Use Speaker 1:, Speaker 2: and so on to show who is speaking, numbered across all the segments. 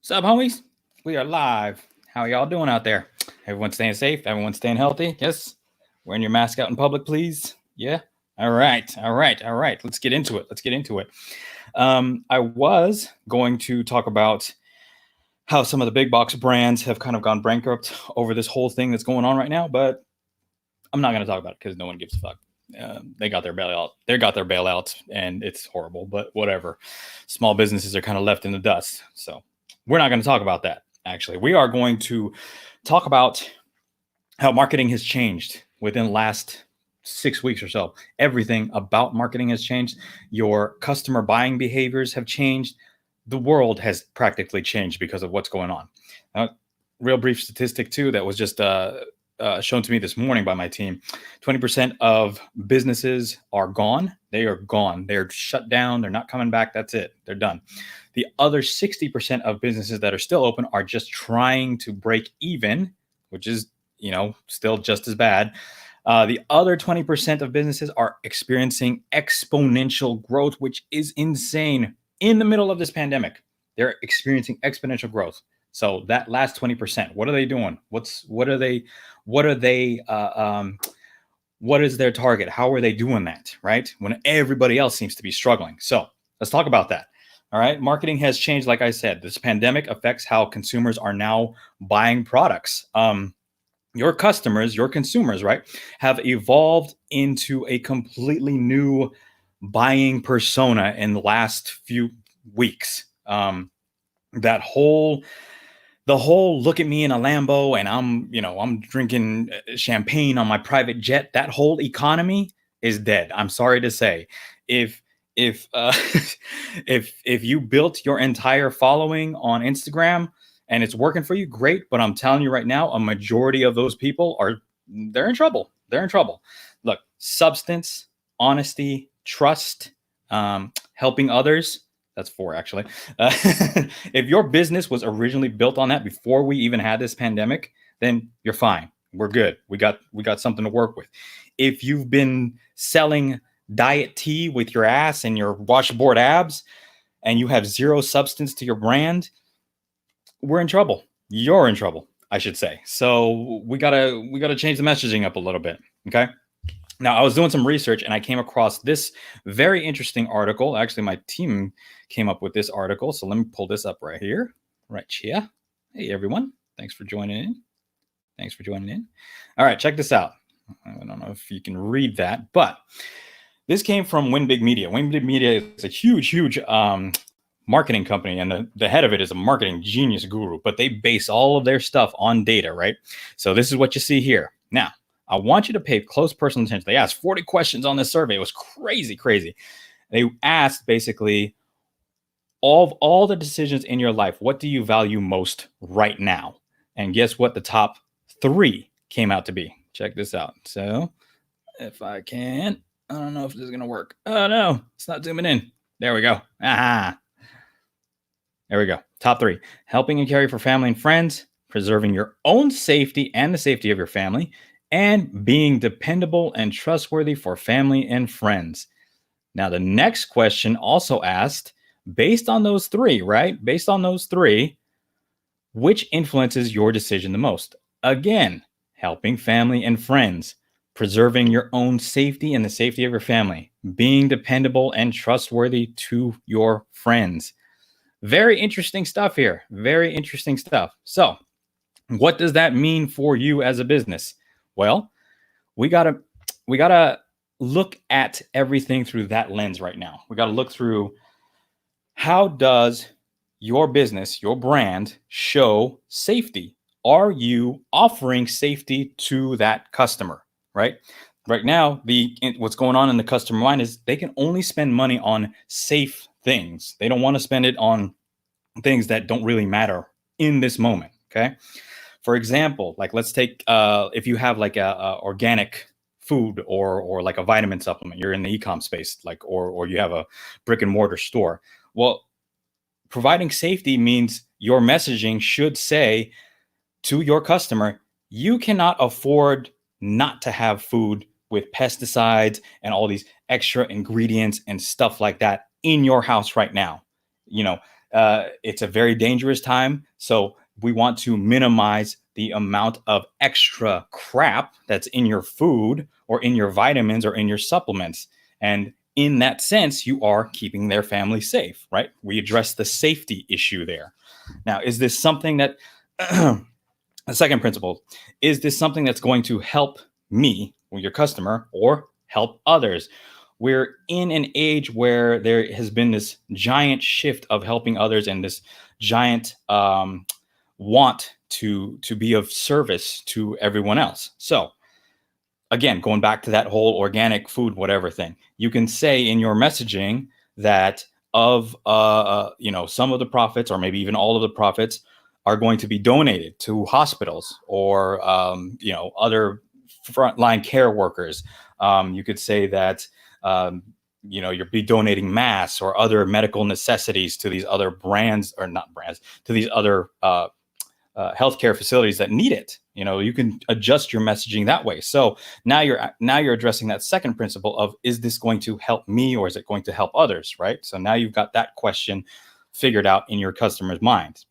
Speaker 1: What's up, homies? We are live. How y'all doing out there? Everyone staying safe? Everyone staying healthy? Yes? Wearing your mask out in public, please? Yeah? All right. Let's get into it. I was going to talk about how some of the big box brands have kind of gone bankrupt over this whole thing that's going on right now, but I'm not going to talk about it because no one gives a fuck. They got their bailout. They got their bailouts, and it's horrible. But whatever. Small businesses are kind of left in the dust. So we're not going to talk about that. Actually, we are going to talk about how marketing has changed within the last 6 weeks or so. Everything about marketing has changed. Your customer buying behaviors have changed. The world has practically changed because of what's going on. Real brief statistic too that was just shown to me this morning by my team. 20% of businesses are gone. They are gone. They're shut down. They're not coming back. That's it. They're done. The other 60% of businesses that are still open are just trying to break even, which is, still just as bad. The other 20% of businesses are experiencing exponential growth, which is insane. In the middle of this pandemic, they're experiencing exponential growth. So that last 20%, what are they doing? What is their target? How are they doing that? Right? When everybody else seems to be struggling. So let's talk about that. All right. Marketing has changed. Like I said, this pandemic affects how consumers are now buying products. Your customers, your consumers, right, have evolved into a completely new buying persona in the last few weeks. The whole look at me in a Lambo and I'm drinking champagne on my private jet. That whole economy is dead. I'm sorry to say. If if you built your entire following on Instagram and it's working for you, great. But I'm telling you right now, a majority of those people they're in trouble. They're in trouble. Look, substance, honesty, trust, helping others. That's 4, actually. If your business was originally built on that before we even had this pandemic, then you're fine. We're good. We got something to work with. If you've been selling diet tea with your ass and your washboard abs and you have zero substance to your brand, we're in trouble. You're in trouble, I should say. So we gotta change the messaging up a little bit. Okay. Now, I was doing some research and I came across this very interesting article. Actually, my team came up with this article. So let me pull this up right here. Right here. Hey, everyone. Thanks for joining in. All right, check this out. I don't know if you can read that, but this came from Win Big Media. Win Big Media is a huge marketing company, and the head of it is a marketing genius guru, but they base all of their stuff on data, right? So this is what you see here. Now, I want you to pay close personal attention. They asked 40 questions on this survey. It was crazy. They asked basically all the decisions in your life, what do you value most right now? And guess what the top 3 came out to be? Check this out. So if I can, I don't know if this is going to work. Oh, no, it's not zooming in. There we go. Aha. There we go. Top 3. Helping and caring for family and friends, preserving your own safety and the safety of your family, and being dependable and trustworthy for family and friends. Now, the next question also asked, based on those 3, right? Based on those 3, which influences your decision the most? Again, helping family and friends, preserving your own safety and the safety of your family, being dependable and trustworthy to your friends. Very interesting stuff here. Very interesting stuff. So, what does that mean for you as a business? Well, we gotta look at everything through that lens right now. We gotta look through, how does your business, your brand, show safety? Are you offering safety to that customer? Right? Right now, what's going on in the customer mind is they can only spend money on safe things. They don't want to spend it on things that don't really matter in this moment. Okay. For example, like let's take if you have like a organic food or like a vitamin supplement, you're in the e-com space, like or you have a brick and mortar store. Well, providing safety means your messaging should say to your customer, you cannot afford not to have food with pesticides and all these extra ingredients and stuff like that in your house right now. It's a very dangerous time. So we want to minimize the amount of extra crap that's in your food or in your vitamins or in your supplements. And in that sense, you are keeping their family safe, right? We address the safety issue there. Now, is this something that, the second principle, is this something that's going to help me, or your customer, or help others? We're in an age where there has been this giant shift of helping others and this giant want to be of service to everyone else. So again, going back to that whole organic food, whatever thing, you can say in your messaging that of some of the profits, or maybe even all of the profits, are going to be donated to hospitals or other frontline care workers. You could say that you'll be donating masks or other medical necessities to these other brands, or not brands, to these other healthcare facilities that need it. You can adjust your messaging that way. So now you're addressing that second principle of, is this going to help me or is it going to help others, right? So now you've got that question figured out in your customer's mind.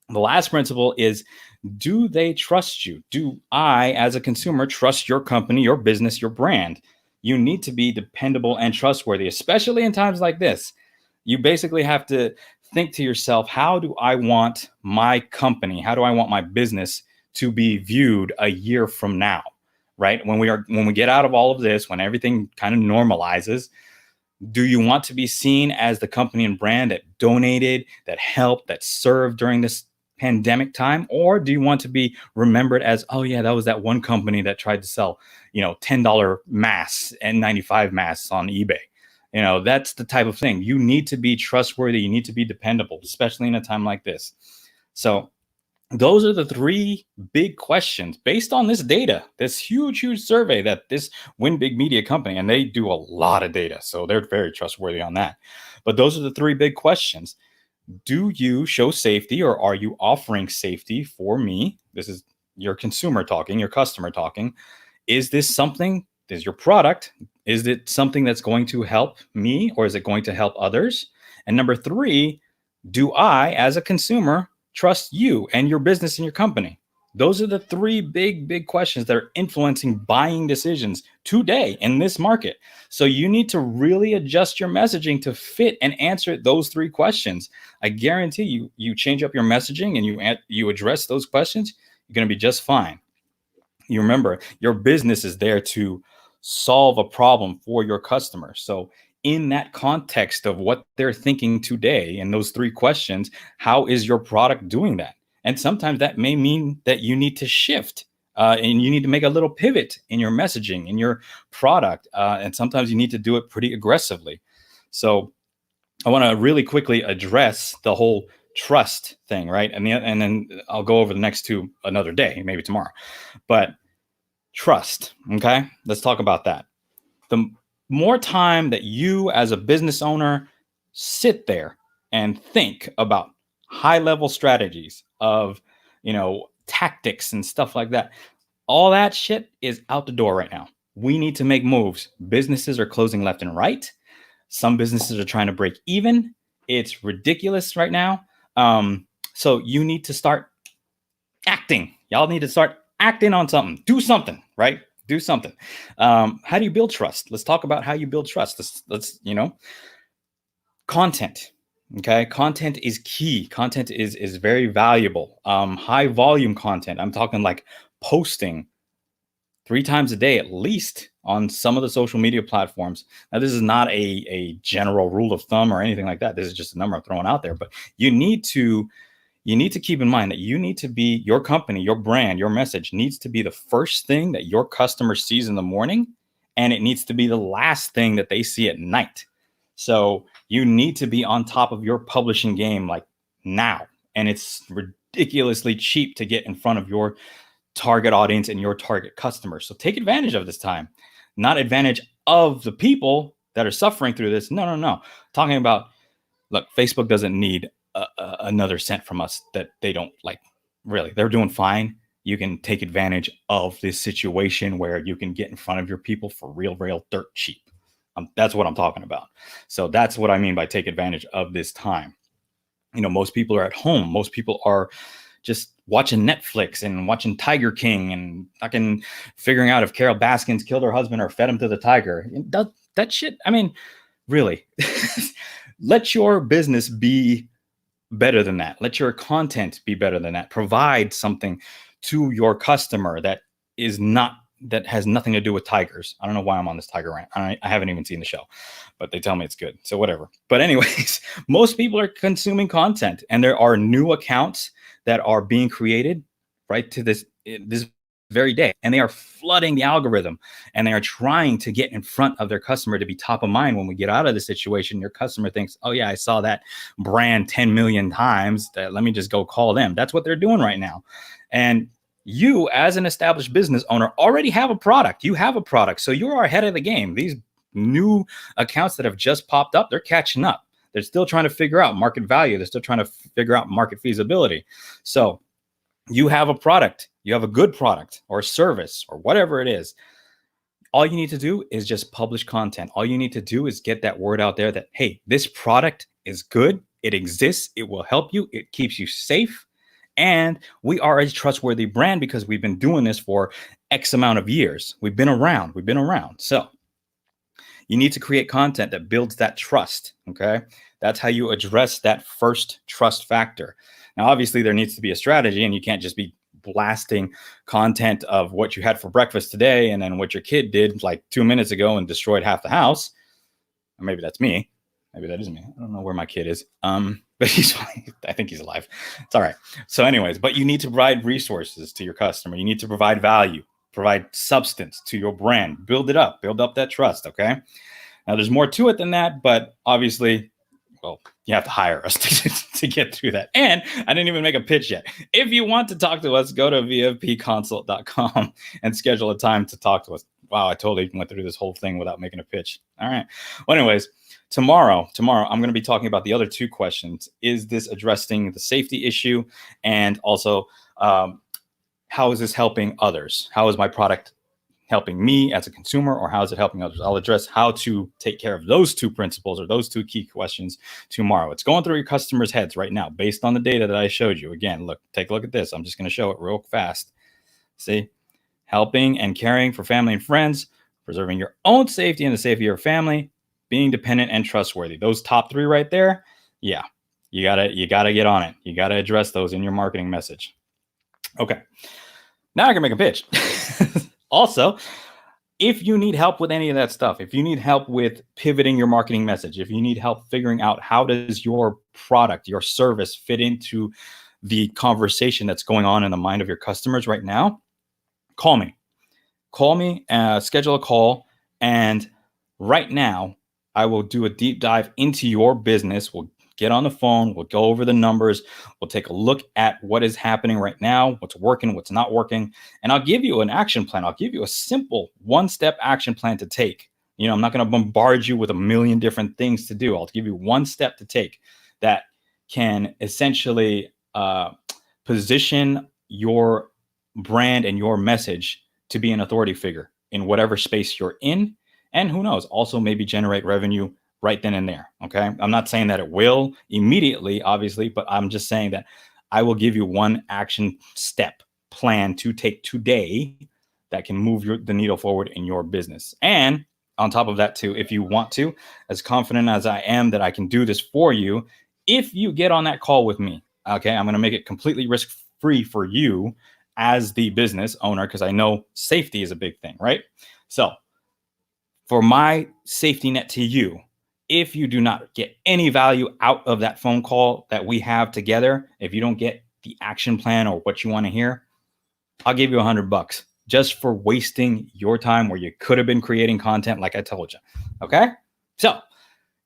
Speaker 1: The last principle is, do they trust you? Do I, as a consumer, trust your company, your business, your brand? You need to be dependable and trustworthy, especially in times like this. You basically have to think to yourself, how do I want my company, how do I want my business to be viewed a year from now, right? When we get out of all of this, when everything kind of normalizes, do you want to be seen as the company and brand that donated, that helped, that served during this pandemic time? Or do you want to be remembered as, oh yeah, that was that one company that tried to sell, $10 masks and N95 masks on eBay? That's the type of thing. You need to be trustworthy. You need to be dependable, especially in a time like this. So those are the three big questions based on this data, this huge survey that this Win Big Media company, and they do a lot of data, so they're very trustworthy on that. But those are the three big questions. Do you show safety, or are you offering safety for me? This is your consumer talking, your customer talking. Is this something, is your product, is it something that's going to help me, or is it going to help others? And number three, do I, as a consumer, trust you and your business and your company? Those are the three big questions that are influencing buying decisions today in this market. So you need to really adjust your messaging to fit and answer those three questions. I guarantee you change up your messaging and you address those questions, you're going to be just fine. You remember, your business is there to solve a problem for your customer. So in that context of what they're thinking today and those three questions, how is your product doing that? And sometimes that may mean that you need to shift and you need to make a little pivot in your messaging, in your product. And sometimes you need to do it pretty aggressively. So I want to really quickly address the whole trust thing, right? And then I'll go over the next two another day, maybe tomorrow. But trust, okay? Let's talk about that. The more time that you as a business owner sit there and think about high-level strategies of, tactics and stuff like that, all that shit is out the door right now. We need to make moves. Businesses are closing left and right. Some businesses are trying to break even. It's ridiculous right now. So you need to start acting. Y'all need to start acting on something. Do something, right? Do something. How do you build trust? Let's talk about how you build trust. Let's content. Okay. Content is key. Content is very valuable. High volume content. I'm talking like posting 3 times a day at least on some of the social media platforms. Now, this is not a general rule of thumb or anything like that. This is just a number I'm throwing out there. But you need to keep in mind that you need to be, your company, your brand, your message needs to be the first thing that your customer sees in the morning, and it needs to be the last thing that they see at night. So you need to be on top of your publishing game like now. And it's ridiculously cheap to get in front of your target audience and your target customers. So take advantage of this time, not advantage of the people that are suffering through this. No. Talking about, look, Facebook doesn't need another cent from us that they don't like. Really, they're doing fine. You can take advantage of this situation where you can get in front of your people for real dirt cheap. That's what I'm talking about. So that's what I mean by take advantage of this time. Most people are at home. Most people are just watching Netflix and watching Tiger King and fucking figuring out if Carol Baskins killed her husband or fed him to the tiger. That shit, I mean, really, let your business be better than that. Let your content be better than that. Provide something to your customer that has nothing to do with tigers. I don't know why I'm on this tiger rant. I haven't even seen the show, but they tell me it's good. So whatever. But anyways, most people are consuming content, and there are new accounts that are being created right to this very day, and they are flooding the algorithm, and they are trying to get in front of their customer to be top of mind. When we get out of the situation, your customer thinks, oh yeah, I saw that brand 10 million times, let me just go call them. That's what they're doing right now. And you, as an established business owner, already have a product. You have a product, so you are ahead of the game. These new accounts that have just popped up, they're catching up. They're still trying to figure out market value. They're still trying to figure out market feasibility. So you have a product, you have a good product or service or whatever it is. All you need to do is just publish content. All you need to do is get that word out there that, hey, this product is good. It exists. It will help you. It keeps you safe. And we are a trustworthy brand because we've been doing this for X amount of years. We've been around. So you need to create content that builds that trust. Okay. That's how you address that first trust factor. Now, obviously, there needs to be a strategy, and you can't just be blasting content of what you had for breakfast today and then what your kid did like 2 minutes ago and destroyed half the house. Or maybe that's me. Maybe that is me. I don't know where my kid is. But I think he's alive. It's all right. So anyways, but you need to provide resources to your customer. You need to provide value, provide substance to your brand, build up that trust. Okay. Now there's more to it than that, but obviously, well, you have to hire us to get through that. And I didn't even make a pitch yet. If you want to talk to us, go to vfpconsult.com and schedule a time to talk to us. Wow, I totally went through this whole thing without making a pitch. All right. Well, anyways, tomorrow, I'm going to be talking about the other two questions. Is this addressing the safety issue? And also, how is this helping others? How is my product helping me as a consumer, or how is it helping others? I'll address how to take care of those two principles or those two key questions tomorrow. It's going through your customers' heads right now based on the data that I showed you. Again, look, take a look at this. I'm just going to show it real fast. See, helping and caring for family and friends, preserving your own safety and the safety of your family, being dependent and trustworthy. Those top three right there. Yeah, you gotta get on it. You gotta address those in your marketing message. Okay, now I can make a pitch. Also, if you need help with any of that stuff, if you need help with pivoting your marketing message, if you need help figuring out how does your product, your service fit into the conversation that's going on in the mind of your customers right now, call me, schedule a call. And right now I will do a deep dive into your business. We'll get on the phone. We'll go over the numbers. We'll take a look at what is happening right now, what's working, what's not working. And I'll give you an action plan. I'll give you a simple one-step action plan to take. I'm not going to bombard you with a million different things to do. I'll give you one step to take that can essentially position your brand and your message to be an authority figure in whatever space you're in. And who knows, also maybe generate revenue right then and there. Okay. I'm not saying that it will immediately, obviously, but I'm just saying that I will give you one action step plan to take today that can move the needle forward in your business. And on top of that too, if you want to, as confident as I am that I can do this for you, if you get on that call with me, okay, I'm going to make it completely risk-free for you as the business owner, because I know safety is a big thing, right? So for my safety net to you, if you do not get any value out of that phone call that we have together, if you don't get the action plan or what you want to hear, I'll give you $100 just for wasting your time where you could have been creating content like I told you. Okay. So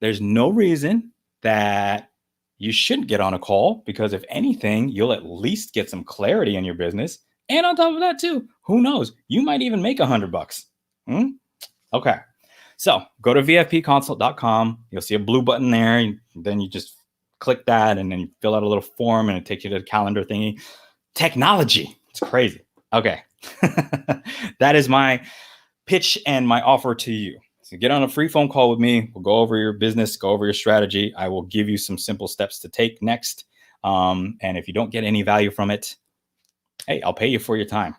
Speaker 1: there's no reason that you shouldn't get on a call, because if anything, you'll at least get some clarity in your business. And on top of that too, who knows, you might even make $100. Okay. So go to vfpconsult.com. You'll see a blue button there. And then you just click that, and then you fill out a little form, and it takes you to the calendar thingy. Technology. It's crazy. Okay. That is my pitch and my offer to you. So get on a free phone call with me. We'll go over your business, go over your strategy. I will give you some simple steps to take next. And if you don't get any value from it, hey, I'll pay you for your time.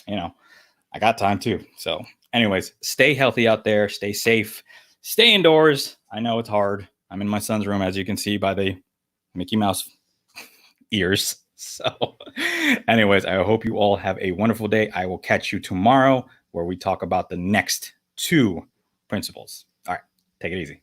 Speaker 1: I got time too. So anyways, stay healthy out there. Stay safe. Stay indoors. I know it's hard. I'm in my son's room, as you can see by the Mickey Mouse ears. So anyways, I hope you all have a wonderful day. I will catch you tomorrow where we talk about the next 2 principles. All right. Take it easy.